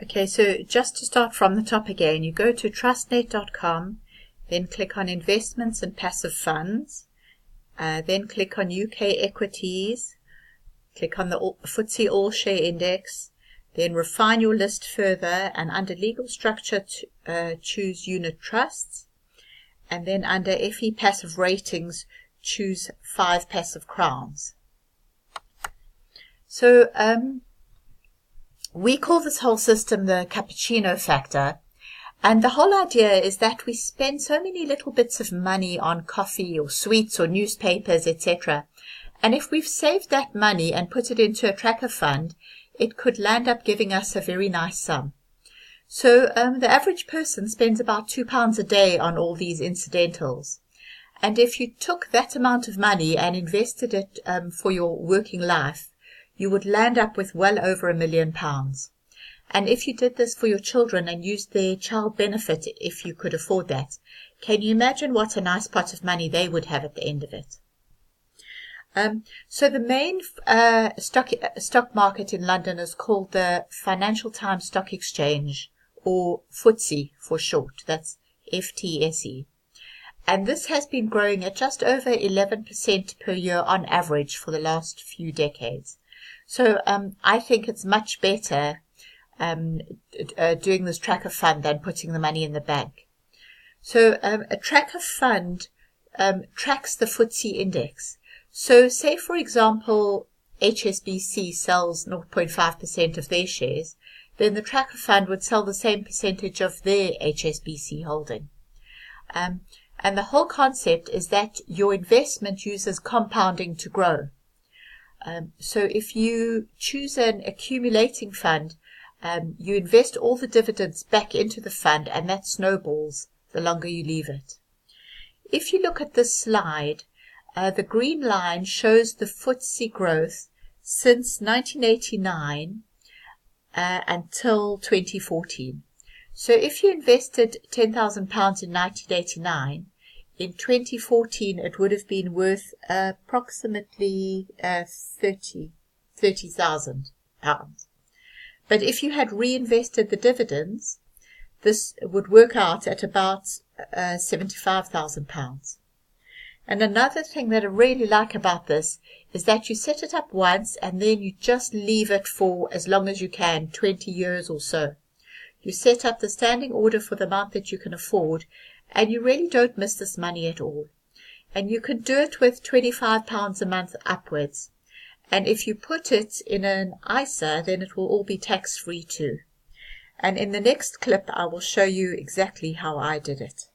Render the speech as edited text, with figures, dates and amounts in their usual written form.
Okay, so just to start from the top again, you go to trustnet.com, then click on Investments and Passive Funds, then click on UK Equities, click on the FTSE All Share Index, then refine your list further, and under Legal Structure choose Unit Trusts, and then under FE Passive Ratings choose 5 Passive Crowns. So we call this whole system the cappuccino factor, and the whole idea is that we spend so many little bits of money on coffee or sweets or newspapers, etc. And if we've saved that money and put it into a tracker fund, it could land up giving us a very nice sum. So the average person spends about £2 a day on all these incidentals. And if you took that amount of money and invested it for your working life, you would land up with well over £1 million. And if you did this for your children and used their child benefit, if you could afford that, can you imagine what a nice pot of money they would have at the end of it? So the main stock market in London is called the Financial Times Stock Exchange, or FTSE for short. That's FTSE. And this has been growing at just over 11% per year on average for the last few decades. So I think it's much better doing this tracker fund than putting the money in the bank. So a tracker fund tracks the FTSE index. So say, for example, HSBC sells 0.5% of their shares, then the tracker fund would sell the same percentage of their HSBC holding. And the whole concept is that your investment uses compounding to grow. So if you choose an accumulating fund, you invest all the dividends back into the fund, and that snowballs the longer you leave it. If you look at this slide, the green line shows the FTSE growth since 1989 until 2014. So if you invested £10,000 in 1989, in 2014 it would have been worth approximately £30,000. But if you had reinvested the dividends, this would work out at about £75,000. And another thing that I really like about this is that you set it up once and then you just leave it for as long as you can, 20 years or so. You set up the standing order for the amount that you can afford, and you really don't miss this money at all. And you can do it with £25 a month upwards. And if you put it in an ISA, then it will all be tax-free too. And in the next clip, I will show you exactly how I did it.